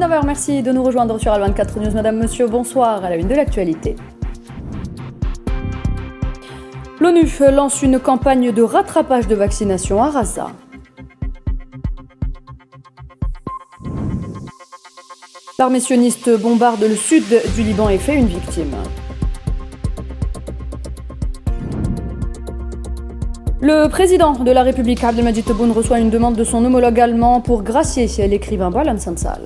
19h, merci de nous rejoindre sur Al24 News. Madame, monsieur, bonsoir. À la une de l'actualité. L'ONU lance une campagne de rattrapage de vaccination à Gaza. L'armée sioniste bombarde le sud du Liban et fait une victime. Le président de la République, Abdelmadjid Tebboune, reçoit une demande de son homologue allemand pour gracier l'écrivain Boualem Sansal.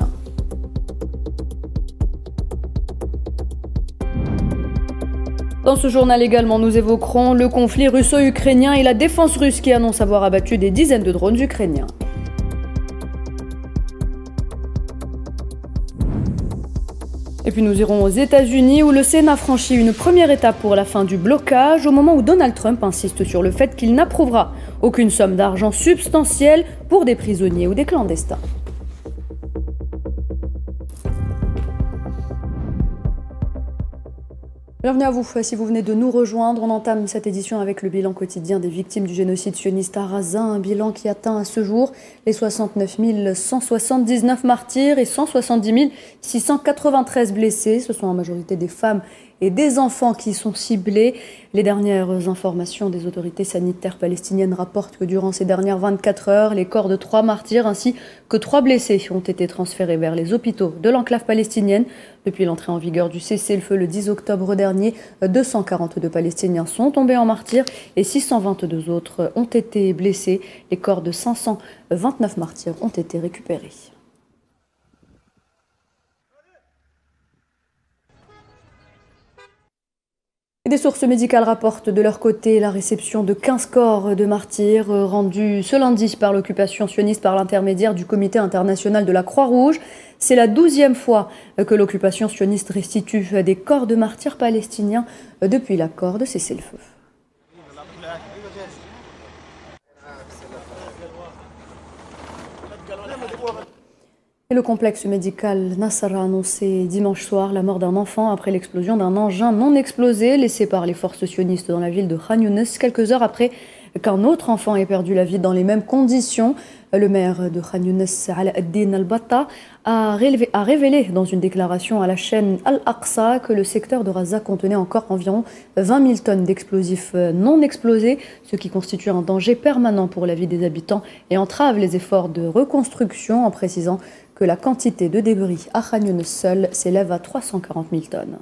Dans ce journal également, nous évoquerons le conflit russo-ukrainien et la défense russe qui annonce avoir abattu des dizaines de drones ukrainiens. Et puis nous irons aux États-Unis où le Sénat franchit une première étape pour la fin du blocage au moment où Donald Trump insiste sur le fait qu'il n'approuvera aucune somme d'argent substantielle pour des prisonniers ou des clandestins. Bienvenue à vous, si vous venez de nous rejoindre, on entame cette édition avec le bilan quotidien des victimes du génocide sioniste à Gaza, un bilan qui atteint à ce jour les 69 179 martyrs et 170 693 blessés. Ce sont en majorité des femmes et des enfants qui sont ciblés. Les dernières informations des autorités sanitaires palestiniennes rapportent que durant ces dernières 24 heures, les corps de 3 martyrs ainsi que 3 blessés ont été transférés vers les hôpitaux de l'enclave palestinienne. Depuis l'entrée en vigueur du cessez-le-feu le 10 octobre dernier, 242 Palestiniens sont tombés en martyrs et 622 autres ont été blessés. Les corps de 529 martyrs ont été récupérés. Des sources médicales rapportent de leur côté la réception de 15 corps de martyrs rendus ce lundi par l'occupation sioniste par l'intermédiaire du Comité international de la Croix-Rouge. C'est la 12e fois que l'occupation sioniste restitue des corps de martyrs palestiniens depuis l'accord de cessez-le-feu. Et le complexe médical Nasser a annoncé dimanche soir la mort d'un enfant après l'explosion d'un engin non explosé laissé par les forces sionistes dans la ville de Khan Younes, quelques heures après qu'un autre enfant ait perdu la vie dans les mêmes conditions. Le maire de Khan Younes, Ala ad-Din al-Batta, a révélé dans une déclaration à la chaîne Al-Aqsa que le secteur de Gaza contenait encore environ 20 000 tonnes d'explosifs non explosés, ce qui constitue un danger permanent pour la vie des habitants et entrave les efforts de reconstruction, en précisant que la quantité de débris à Khan Younes seul s'élève à 340 000 tonnes.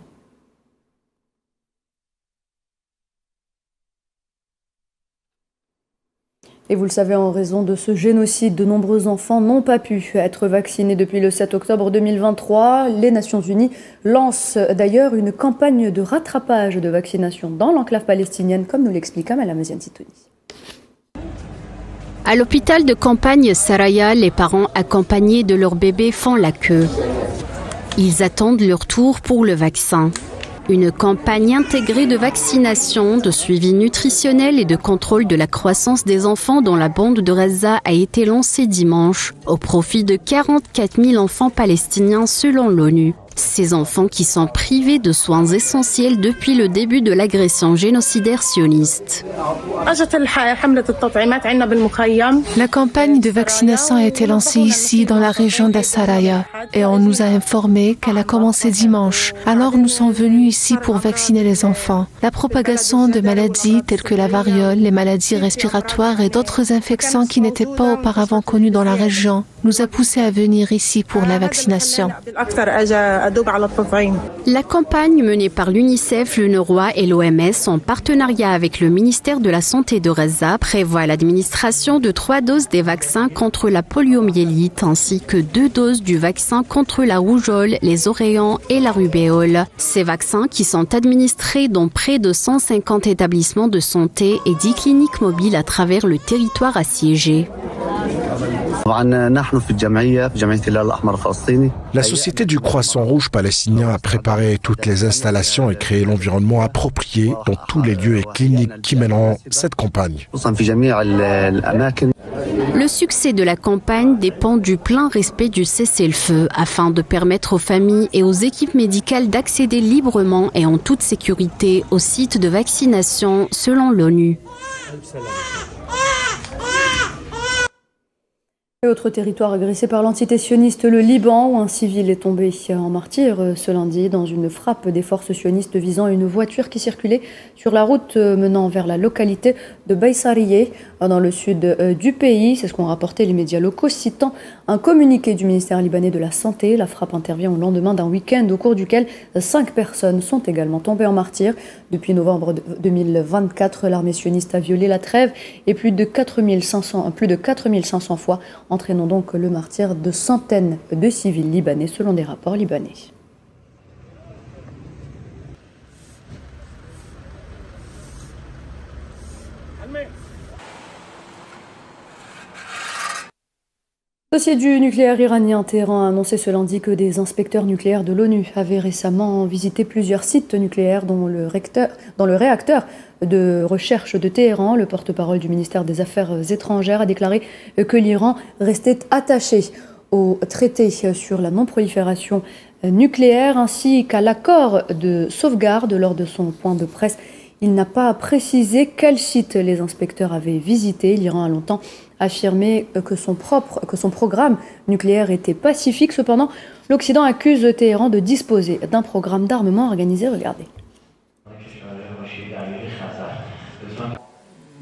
Et vous le savez, en raison de ce génocide, de nombreux enfants n'ont pas pu être vaccinés depuis le 7 octobre 2023. Les Nations Unies lancent d'ailleurs une campagne de rattrapage de vaccination dans l'enclave palestinienne, comme nous l'explique Amala Maziane-Titouni. À l'hôpital de campagne Saraya, les parents accompagnés de leur bébé font la queue. Ils attendent leur tour pour le vaccin. Une campagne intégrée de vaccination, de suivi nutritionnel et de contrôle de la croissance des enfants dans la bande de Gaza a été lancée dimanche au profit de 44 000 enfants palestiniens selon l'ONU. Ces enfants qui sont privés de soins essentiels depuis le début de l'agression génocidaire sioniste. La campagne de vaccination a été lancée ici dans la région d'Asaraya et on nous a informé qu'elle a commencé dimanche. Alors nous sommes venus ici pour vacciner les enfants. La propagation de maladies telles que la variole, les maladies respiratoires et d'autres infections qui n'étaient pas auparavant connues dans la région nous a poussés à venir ici pour la vaccination. La campagne menée par l'UNICEF, l'UNRWA et l'OMS en partenariat avec le ministère de la Santé de Gaza prévoit l'administration de 3 doses des vaccins contre la poliomyélite ainsi que 2 doses du vaccin contre la rougeole, les oréons et la rubéole. Ces vaccins qui sont administrés dans près de 150 établissements de santé et 10 cliniques mobiles à travers le territoire assiégé. La Société du Croissant Rouge palestinien a préparé toutes les installations et créé l'environnement approprié dans tous les lieux et cliniques qui mèneront cette campagne. Le succès de la campagne dépend du plein respect du cessez-le-feu afin de permettre aux familles et aux équipes médicales d'accéder librement et en toute sécurité aux sites de vaccination selon l'ONU. Et autre territoire agressé par l'entité sioniste, le Liban, où un civil est tombé en martyr ce lundi dans une frappe des forces sionistes visant une voiture qui circulait sur la route menant vers la localité de Baïsarieh, dans le sud du pays. C'est ce qu'ont rapporté les médias locaux, citant un communiqué du ministère libanais de la Santé. La frappe intervient au lendemain d'un week-end au cours duquel 5 personnes sont également tombées en martyr. Depuis novembre 2024, l'armée sioniste a violé la trêve et plus de 4500 fois, entraînant donc le martyre de centaines de civils libanais selon des rapports libanais. Dossier du nucléaire iranien, Téhéran a annoncé ce lundi que des inspecteurs nucléaires de l'ONU avaient récemment visité plusieurs sites nucléaires dont le réacteur de recherche de Téhéran. Le porte-parole du ministère des Affaires étrangères a déclaré que l'Iran restait attaché au traité sur la non-prolifération nucléaire ainsi qu'à l'accord de sauvegarde. Lors de son point de presse, il n'a pas précisé quel site les inspecteurs avaient visité. L'Iran a longtemps affirmé que son programme nucléaire était pacifique. Cependant, l'Occident accuse Téhéran de disposer d'un programme d'armement organisé. Regardez.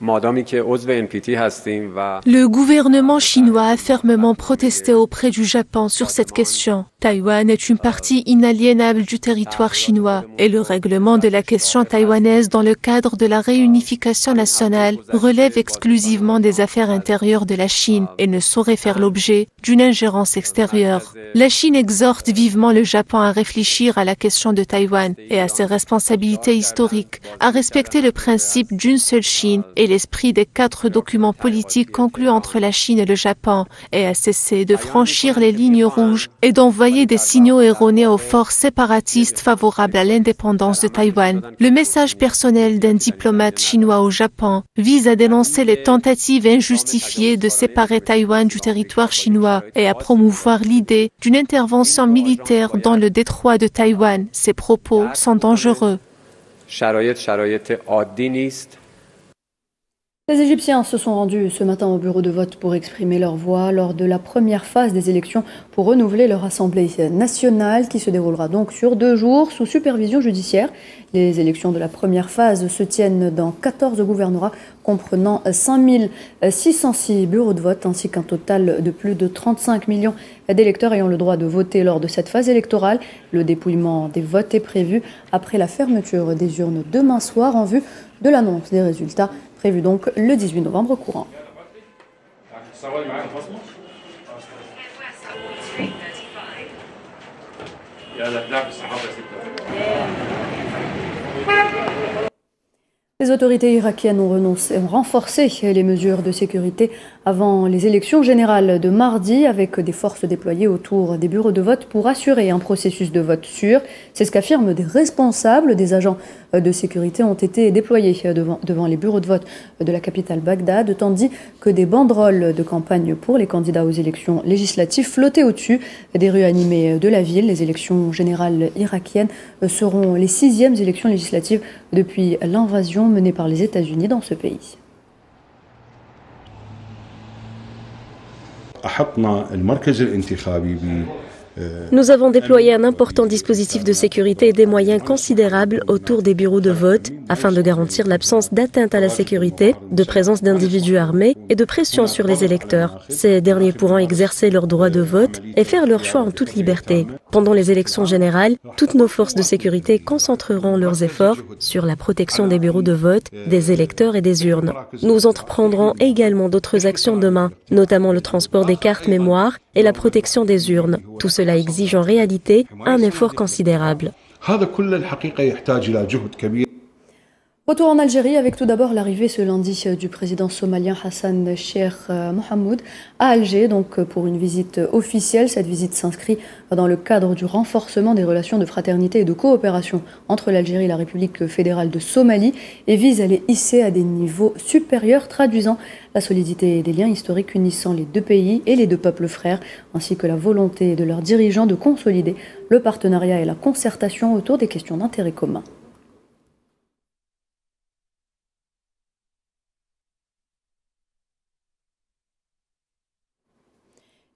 Le gouvernement chinois a fermement protesté auprès du Japon sur cette question. Taïwan est une partie inaliénable du territoire chinois et le règlement de la question taïwanaise dans le cadre de la réunification nationale relève exclusivement des affaires intérieures de la Chine et ne saurait faire l'objet d'une ingérence extérieure. La Chine exhorte vivement le Japon à réfléchir à la question de Taïwan et à ses responsabilités historiques, à respecter le principe d'une seule Chine et l'esprit des 4 documents politiques conclus entre la Chine et le Japon et à cesser de franchir les lignes rouges et d'envoyer des signaux erronés aux forces séparatistes favorables à l'indépendance de Taïwan. Le message personnel d'un diplomate chinois au Japon vise à dénoncer les tentatives injustifiées de séparer Taïwan du territoire chinois et à promouvoir l'idée d'une intervention militaire dans le détroit de Taïwan. Ces propos sont dangereux. Les Égyptiens se sont rendus ce matin au bureau de vote pour exprimer leur voix lors de la première phase des élections pour renouveler leur assemblée nationale qui se déroulera donc sur 2 jours sous supervision judiciaire. Les élections de la première phase se tiennent dans 14 gouvernorats comprenant 5606 bureaux de vote ainsi qu'un total de plus de 35 millions d'électeurs ayant le droit de voter lors de cette phase électorale. Le dépouillement des votes est prévu après la fermeture des urnes demain soir en vue de l'annonce des résultats prévu donc le 18 novembre courant. Les autorités irakiennes ont renforcé les mesures de sécurité avant les élections générales de mardi avec des forces déployées autour des bureaux de vote pour assurer un processus de vote sûr. C'est ce qu'affirment des responsables. Des agents de sécurité ont été déployés devant les bureaux de vote de la capitale Bagdad, tandis que des banderoles de campagne pour les candidats aux élections législatives flottaient au-dessus des rues animées de la ville. Les élections générales irakiennes seront les 6e élections législatives depuis l'invasion menée par les États-Unis dans ce pays. Nous avons déployé un important dispositif de sécurité et des moyens considérables autour des bureaux de vote afin de garantir l'absence d'atteinte à la sécurité, de présence d'individus armés et de pression sur les électeurs. Ces derniers pourront exercer leur droit de vote et faire leur choix en toute liberté. Pendant les élections générales, toutes nos forces de sécurité concentreront leurs efforts sur la protection des bureaux de vote, des électeurs et des urnes. Nous entreprendrons également d'autres actions demain, notamment le transport des cartes mémoire et la protection des urnes. Tout cela exige en réalité un effort considérable. Retour en Algérie avec tout d'abord l'arrivée ce lundi du président somalien Hassan Cheikh Mohamed à Alger donc pour une visite officielle. Cette visite s'inscrit dans le cadre du renforcement des relations de fraternité et de coopération entre l'Algérie et la République fédérale de Somalie et vise à les hisser à des niveaux supérieurs, traduisant la solidité des liens historiques unissant les 2 pays et les 2 peuples frères, ainsi que la volonté de leurs dirigeants de consolider le partenariat et la concertation autour des questions d'intérêt commun.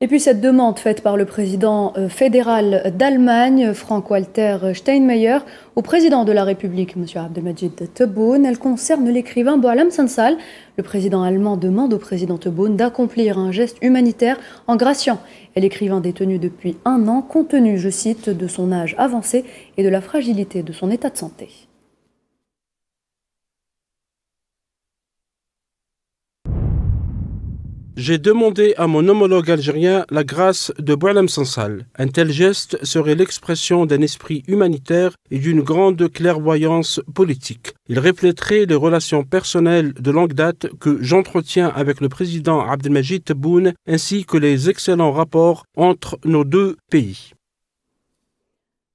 Et puis cette demande faite par le président fédéral d'Allemagne, Frank-Walter Steinmeier, au président de la République, M. Abdelmajid Tebboune, elle concerne l'écrivain Boualem Sansal. Le président allemand demande au président Tebboune d'accomplir un geste humanitaire en graciant l'écrivain détenu depuis 1 an, compte tenu, je cite, de son âge avancé et de la fragilité de son état de santé. J'ai demandé à mon homologue algérien la grâce de Boualem Sansal. Un tel geste serait l'expression d'un esprit humanitaire et d'une grande clairvoyance politique. Il reflèterait les relations personnelles de longue date que j'entretiens avec le président Abdelmajid Tebboune ainsi que les excellents rapports entre nos deux pays.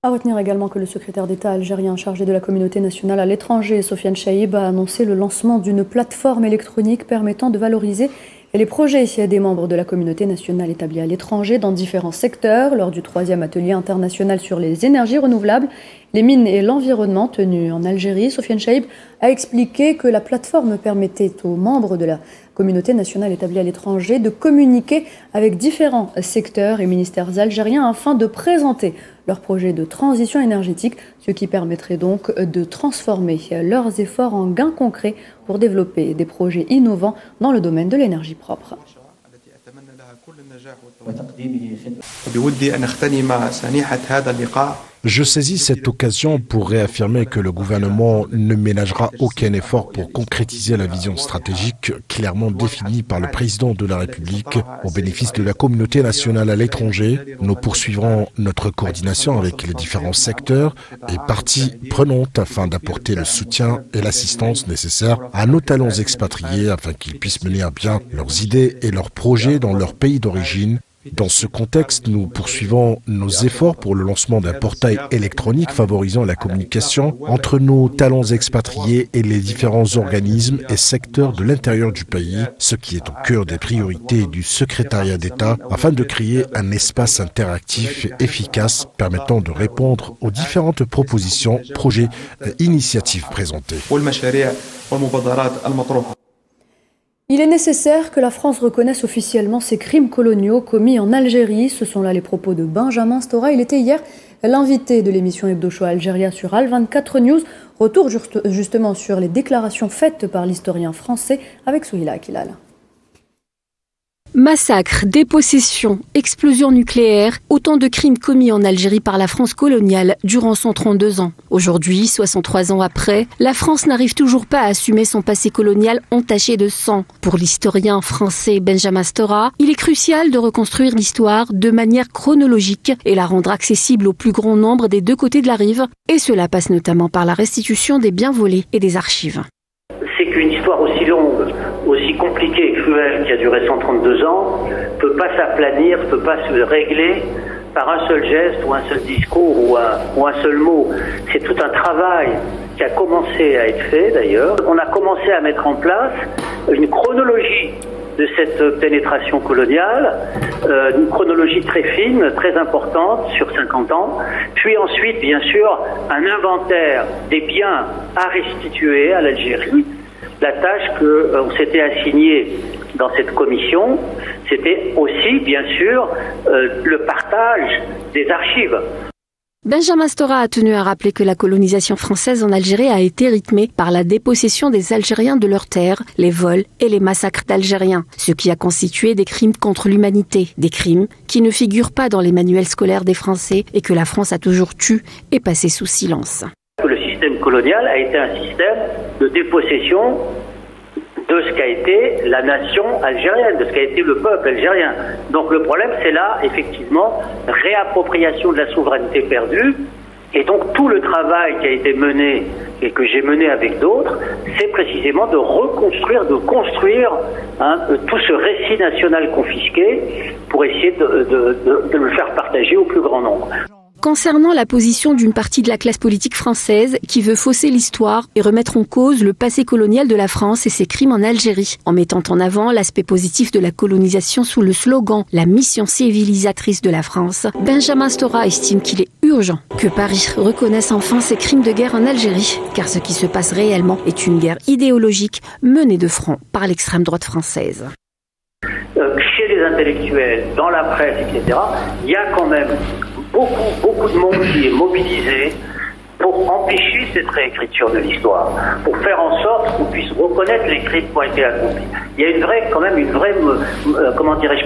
À retenir également que le secrétaire d'État algérien chargé de la communauté nationale à l'étranger, Sofiane Chaïb, a annoncé le lancement d'une plateforme électronique permettant de valoriser les projets des membres de la communauté nationale établie à l'étranger dans différents secteurs lors du 3e atelier international sur les énergies renouvelables, les mines et l'environnement tenu en Algérie. Sofiane Chaïb a expliqué que la plateforme permettait aux membres de la communauté nationale établie à l'étranger de communiquer avec différents secteurs et ministères algériens afin de présenter leurs projets de transition énergétique, ce qui permettrait donc de transformer leurs efforts en gains concrets pour développer des projets innovants dans le domaine de l'énergie propre. Je saisis cette occasion pour réaffirmer que le gouvernement ne ménagera aucun effort pour concrétiser la vision stratégique clairement définie par le président de la République au bénéfice de la communauté nationale à l'étranger. Nous poursuivrons notre coordination avec les différents secteurs et parties prenantes afin d'apporter le soutien et l'assistance nécessaires à nos talents expatriés afin qu'ils puissent mener à bien leurs idées et leurs projets dans leur pays d'origine. Dans ce contexte, nous poursuivons nos efforts pour le lancement d'un portail électronique favorisant la communication entre nos talents expatriés et les différents organismes et secteurs de l'intérieur du pays, ce qui est au cœur des priorités du secrétariat d'État afin de créer un espace interactif et efficace permettant de répondre aux différentes propositions, projets et initiatives présentées. Il est nécessaire que la France reconnaisse officiellement ces crimes coloniaux commis en Algérie. Ce sont là les propos de Benjamin Stora. Il était hier l'invité de l'émission Hebdo Show Algéria sur Al24 News. Retour justement sur les déclarations faites par l'historien français avec Souhila Akilal. Massacres, dépossessions, explosions nucléaires, autant de crimes commis en Algérie par la France coloniale durant 132 ans. Aujourd'hui, 63 ans après, la France n'arrive toujours pas à assumer son passé colonial entaché de sang. Pour l'historien français Benjamin Stora, il est crucial de reconstruire l'histoire de manière chronologique et la rendre accessible au plus grand nombre des deux côtés de la rive. Et cela passe notamment par la restitution des biens volés et des archives. C'est qu'une histoire aussi longue, aussi compliquée et cruelle qui a duré 132 ans, ne peut pas s'aplanir, ne peut pas se régler par un seul geste ou un seul discours ou un seul mot. C'est tout un travail qui a commencé à être fait d'ailleurs. On a commencé à mettre en place une chronologie de cette pénétration coloniale, une chronologie très fine, très importante, sur 50 ans. Puis ensuite, bien sûr, un inventaire des biens à restituer à l'Algérie. La tâche qu'on s'était assignée dans cette commission, c'était aussi, bien sûr, le partage des archives. Benjamin Stora a tenu à rappeler que la colonisation française en Algérie a été rythmée par la dépossession des Algériens de leurs terres, les vols et les massacres d'Algériens, ce qui a constitué des crimes contre l'humanité, des crimes qui ne figurent pas dans les manuels scolaires des Français et que la France a toujours tu et passé sous silence. Le système colonial a été un système de dépossession de ce qu'a été la nation algérienne, de ce qu'a été le peuple algérien. Donc le problème, c'est là, effectivement, réappropriation de la souveraineté perdue. Et donc tout le travail qui a été mené et que j'ai mené avec d'autres, c'est précisément de reconstruire, de construire tout ce récit national confisqué pour essayer de le faire partager au plus grand nombre. Concernant la position d'une partie de la classe politique française qui veut fausser l'histoire et remettre en cause le passé colonial de la France et ses crimes en Algérie, en mettant en avant l'aspect positif de la colonisation sous le slogan « La mission civilisatrice de la France », Benjamin Stora estime qu'il est urgent que Paris reconnaisse enfin ses crimes de guerre en Algérie, car ce qui se passe réellement est une guerre idéologique menée de front par l'extrême droite française. Chez les intellectuels, dans la presse, etc., il y a quand même beaucoup de monde qui est mobilisé pour empêcher cette réécriture de l'histoire, pour faire en sorte qu'on puisse reconnaître les crimes qui ont été accomplis. Il y a une vraie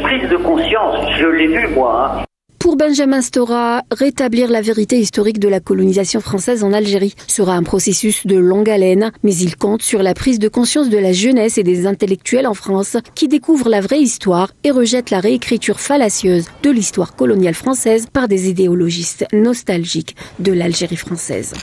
prise de conscience. Je l'ai vu, moi. Pour Benjamin Stora, rétablir la vérité historique de la colonisation française en Algérie sera un processus de longue haleine, mais il compte sur la prise de conscience de la jeunesse et des intellectuels en France qui découvrent la vraie histoire et rejettent la réécriture fallacieuse de l'histoire coloniale française par des idéologistes nostalgiques de l'Algérie française.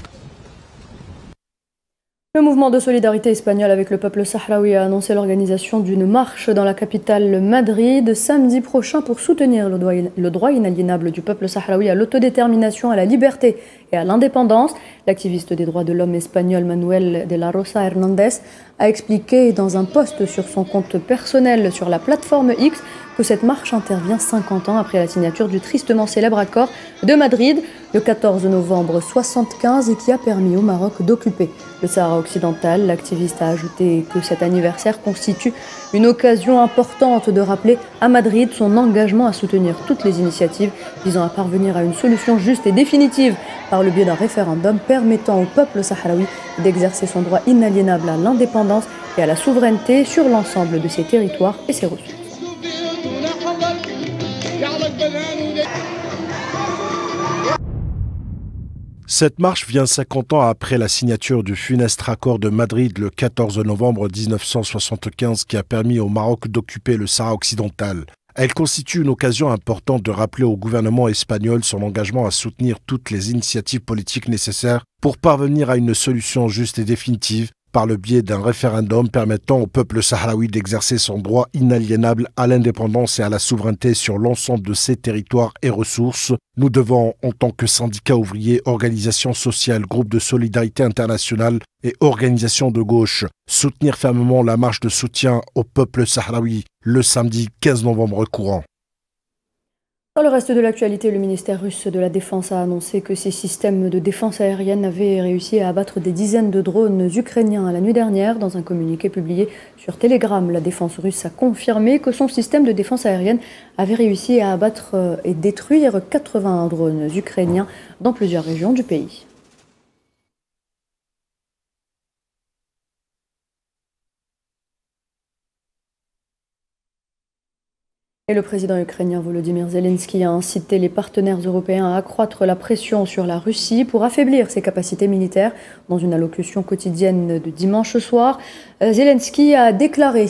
Le mouvement de solidarité espagnol avec le peuple sahraoui a annoncé l'organisation d'une marche dans la capitale Madrid samedi prochain pour soutenir le droit inaliénable du peuple sahraoui à l'autodétermination, à la liberté et à l'indépendance. L'activiste des droits de l'homme espagnol Manuel de la Rosa Hernández a expliqué dans un post sur son compte personnel sur la plateforme X que cette marche intervient 50 ans après la signature du tristement célèbre accord de Madrid le 14 novembre 1975 et qui a permis au Maroc d'occuper le Sahara occidental. L'activiste a ajouté que cet anniversaire constitue une occasion importante de rappeler à Madrid son engagement à soutenir toutes les initiatives visant à parvenir à une solution juste et définitive par le biais d'un référendum permettant au peuple sahraoui d'exercer son droit inaliénable à l'indépendance et à la souveraineté sur l'ensemble de ses territoires et ses ressources. Cette marche vient 50 ans après la signature du funeste accord de Madrid le 14 novembre 1975 qui a permis au Maroc d'occuper le Sahara occidental. Elle constitue une occasion importante de rappeler au gouvernement espagnol son engagement à soutenir toutes les initiatives politiques nécessaires pour parvenir à une solution juste et définitive par le biais d'un référendum permettant au peuple sahraoui d'exercer son droit inaliénable à l'indépendance et à la souveraineté sur l'ensemble de ses territoires et ressources. Nous devons, en tant que syndicats ouvriers, organisations sociales, groupes de solidarité internationale et organisations de gauche, soutenir fermement la marche de soutien au peuple sahraoui le samedi 15 novembre courant. Dans le reste de l'actualité, le ministère russe de la Défense a annoncé que ses systèmes de défense aérienne avaient réussi à abattre des dizaines de drones ukrainiens la nuit dernière. Dans un communiqué publié sur Telegram, la défense russe a confirmé que son système de défense aérienne avait réussi à abattre et détruire 81 drones ukrainiens dans plusieurs régions du pays. Et le président ukrainien Volodymyr Zelensky a incité les partenaires européens à accroître la pression sur la Russie pour affaiblir ses capacités militaires. Dans une allocution quotidienne de dimanche soir, Zelensky a déclaré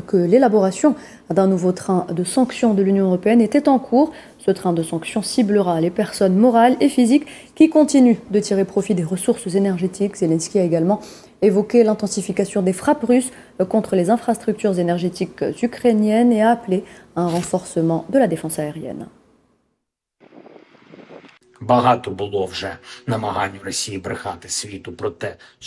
que l'élaboration d'un nouveau train de sanctions de l'Union européenne était en cours. Ce train de sanctions ciblera les personnes morales et physiques qui continuent de tirer profit des ressources énergétiques. Zelensky a également évoqué l'intensification des frappes russes contre les infrastructures énergétiques ukrainiennes et a appelé à un renforcement de la défense aérienne.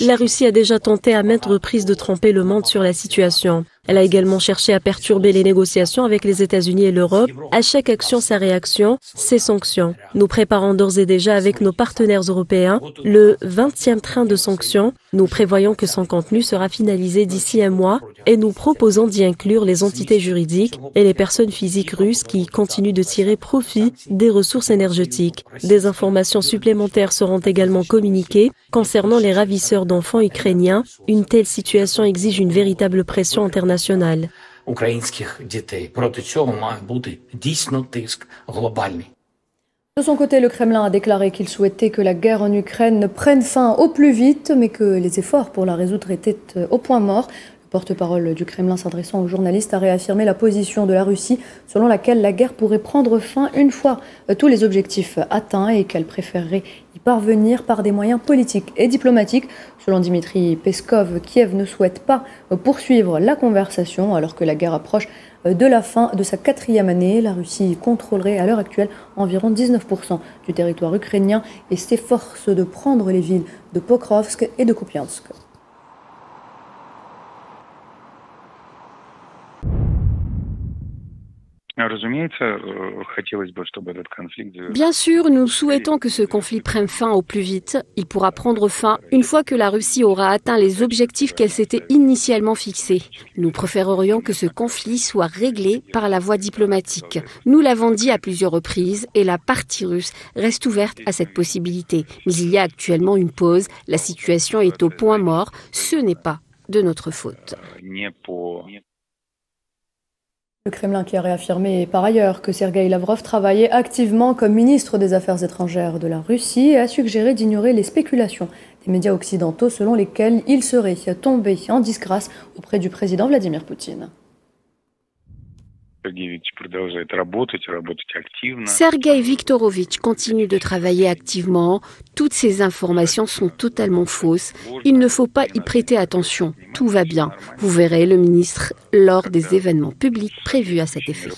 La Russie a déjà tenté à maintes reprises de tromper le monde sur la situation. Elle a également cherché à perturber les négociations avec les États-Unis et l'Europe. À chaque action, sa réaction, ses sanctions. Nous préparons d'ores et déjà avec nos partenaires européens le 20e train de sanctions. Nous prévoyons que son contenu sera finalisé d'ici un mois et nous proposons d'y inclure les entités juridiques et les personnes physiques russes qui continuent de tirer profit des ressources énergétiques. Des informations supplémentaires seront également communiquées concernant les ravisseurs d'enfants ukrainiens. Une telle situation exige une véritable pression internationale. De son côté, le Kremlin a déclaré qu'il souhaitait que la guerre en Ukraine prenne fin au plus vite, mais que les efforts pour la résoudre étaient au point mort. Le porte-parole du Kremlin s'adressant aux journalistes a réaffirmé la position de la Russie selon laquelle la guerre pourrait prendre fin une fois tous les objectifs atteints et qu'elle préférerait y parvenir par des moyens politiques et diplomatiques. Selon Dmitri Peskov, Kiev ne souhaite pas poursuivre la conversation alors que la guerre approche de la fin de sa 4e année. La Russie contrôlerait à l'heure actuelle environ 19% du territoire ukrainien et s'efforce de prendre les villes de Pokrovsk et de Kupiansk. Bien sûr, nous souhaitons que ce conflit prenne fin au plus vite. Il pourra prendre fin une fois que la Russie aura atteint les objectifs qu'elle s'était initialement fixés. Nous préférerions que ce conflit soit réglé par la voie diplomatique. Nous l'avons dit à plusieurs reprises et la partie russe reste ouverte à cette possibilité. Mais il y a actuellement une pause. La situation est au point mort. Ce n'est pas de notre faute. Le Kremlin qui a réaffirmé par ailleurs que Sergueï Lavrov travaillait activement comme ministre des Affaires étrangères de la Russie et a suggéré d'ignorer les spéculations des médias occidentaux selon lesquelles il serait tombé en disgrâce auprès du président Vladimir Poutine. Sergueï Viktorovitch continue de travailler activement. Toutes ces informations sont totalement fausses. Il ne faut pas y prêter attention. Tout va bien. Vous verrez le ministre lors des événements publics prévus à cet effet.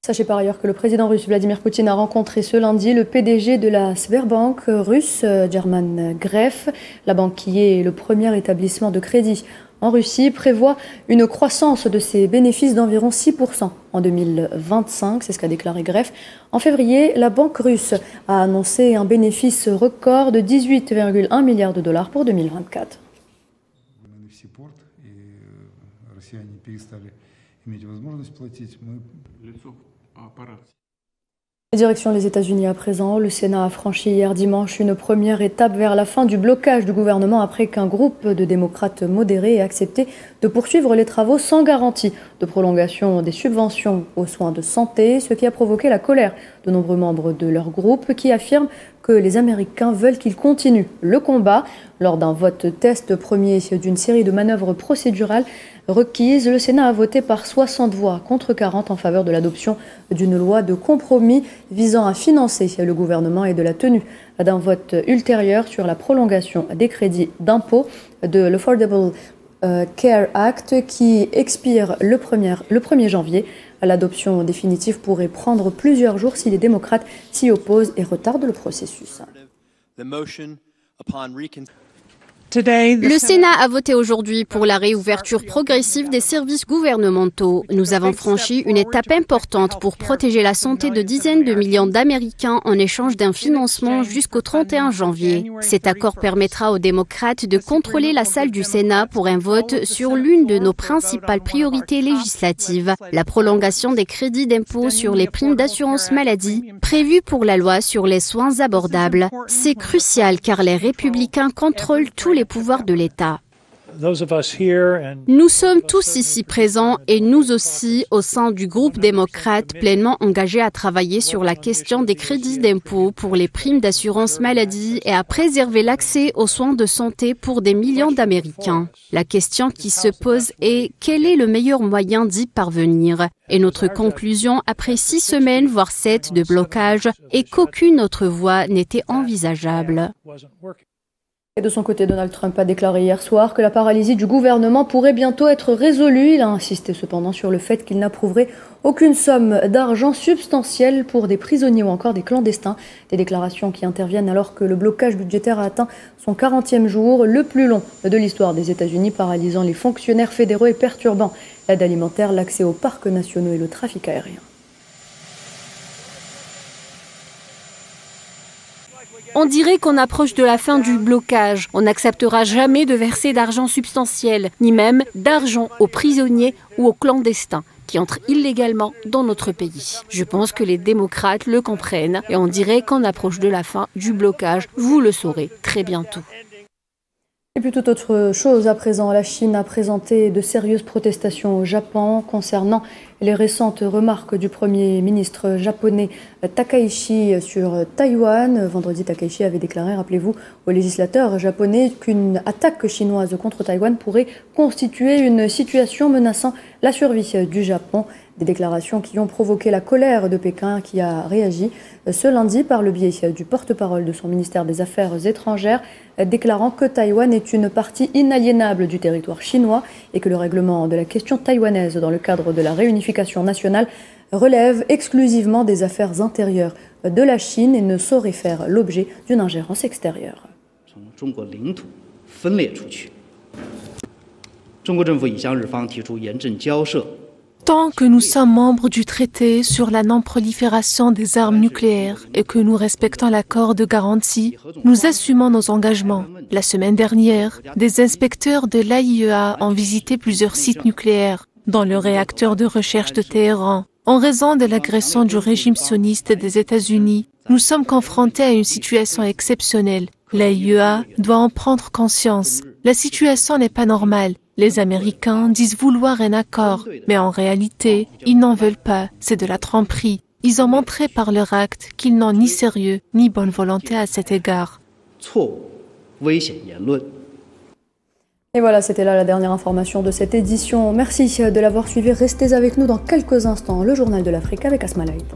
Sachez par ailleurs que le président russe Vladimir Poutine a rencontré ce lundi le PDG de la Sberbank russe, German Gref. La banque, qui est le premier établissement de crédit en Russie, prévoit une croissance de ses bénéfices d'environ 6% en 2025, c'est ce qu'a déclaré Gref. En février, la banque russe a annoncé un bénéfice record de 18,1 milliards de dollars pour 2024. Direction les États-Unis à présent. Le Sénat a franchi hier dimanche une première étape vers la fin du blocage du gouvernement après qu'un groupe de démocrates modérés ait accepté de poursuivre les travaux sans garantie de prolongation des subventions aux soins de santé, ce qui a provoqué la colère de nombreux membres de leur groupe qui affirment que les Américains veulent qu'ils continuent le combat. Lors d'un vote test premier d'une série de manœuvres procédurales requises, le Sénat a voté par 60 voix contre 40 en faveur de l'adoption d'une loi de compromis visant à financer le gouvernement et de la tenue d'un vote ultérieur sur la prolongation des crédits d'impôt de l'Affordable Care Act qui expire le 1er janvier. L'adoption définitive pourrait prendre plusieurs jours si les démocrates s'y opposent et retardent le processus. Le Sénat a voté aujourd'hui pour la réouverture progressive des services gouvernementaux. Nous avons franchi une étape importante pour protéger la santé de dizaines de millions d'Américains en échange d'un financement jusqu'au 31 janvier. Cet accord permettra aux démocrates de contrôler la salle du Sénat pour un vote sur l'une de nos principales priorités législatives, la prolongation des crédits d'impôt sur les primes d'assurance maladie prévue pour la loi sur les soins abordables. C'est crucial car les républicains contrôlent tous les pouvoirs de l'État. Nous sommes tous ici présents et nous aussi, au sein du groupe démocrate, pleinement engagés à travailler sur la question des crédits d'impôt pour les primes d'assurance maladie et à préserver l'accès aux soins de santé pour des millions d'Américains. La question qui se pose est quel est le meilleur moyen d'y parvenir? Et notre conclusion, après 6 semaines, voire 7 de blocage, est qu'aucune autre voie n'était envisageable. Et de son côté, Donald Trump a déclaré hier soir que la paralysie du gouvernement pourrait bientôt être résolue. Il a insisté cependant sur le fait qu'il n'approuverait aucune somme d'argent substantielle pour des prisonniers ou encore des clandestins. Des déclarations qui interviennent alors que le blocage budgétaire a atteint son 40e jour, le plus long de l'histoire des États-Unis, paralysant les fonctionnaires fédéraux et perturbant l'aide alimentaire, l'accès aux parcs nationaux et le trafic aérien. On dirait qu'on approche de la fin du blocage. On n'acceptera jamais de verser d'argent substantiel, ni même d'argent aux prisonniers ou aux clandestins qui entrent illégalement dans notre pays. Je pense que les démocrates le comprennent et on dirait qu'on approche de la fin du blocage. Vous le saurez très bientôt. Et puis toute autre chose à présent, la Chine a présenté de sérieuses protestations au Japon concernant les récentes remarques du Premier ministre japonais Takaichi sur Taïwan. Vendredi, Takaichi avait déclaré, rappelez-vous, aux législateurs japonais qu'une attaque chinoise contre Taïwan pourrait constituer une situation menaçant la survie du Japon. Des déclarations qui ont provoqué la colère de Pékin qui a réagi ce lundi par le biais du porte-parole de son ministère des Affaires étrangères, déclarant que Taïwan est une partie inaliénable du territoire chinois et que le règlement de la question taïwanaise dans le cadre de la réunification nationale relève exclusivement des affaires intérieures de la Chine et ne saurait faire l'objet d'une ingérence extérieure. Tant que nous sommes membres du traité sur la non-prolifération des armes nucléaires et que nous respectons l'accord de garantie, nous assumons nos engagements. La semaine dernière, des inspecteurs de l'AIEA ont visité plusieurs sites nucléaires, dont le réacteur de recherche de Téhéran. En raison de l'agression du régime sioniste des États-Unis, nous sommes confrontés à une situation exceptionnelle. L'AIEA doit en prendre conscience. La situation n'est pas normale. Les Américains disent vouloir un accord, mais en réalité, ils n'en veulent pas. C'est de la tromperie. Ils ont montré par leur acte qu'ils n'ont ni sérieux ni bonne volonté à cet égard. Et voilà, c'était là la dernière information de cette édition. Merci de l'avoir suivi. Restez avec nous dans quelques instants. Le Journal de l'Afrique avec Asma Laït.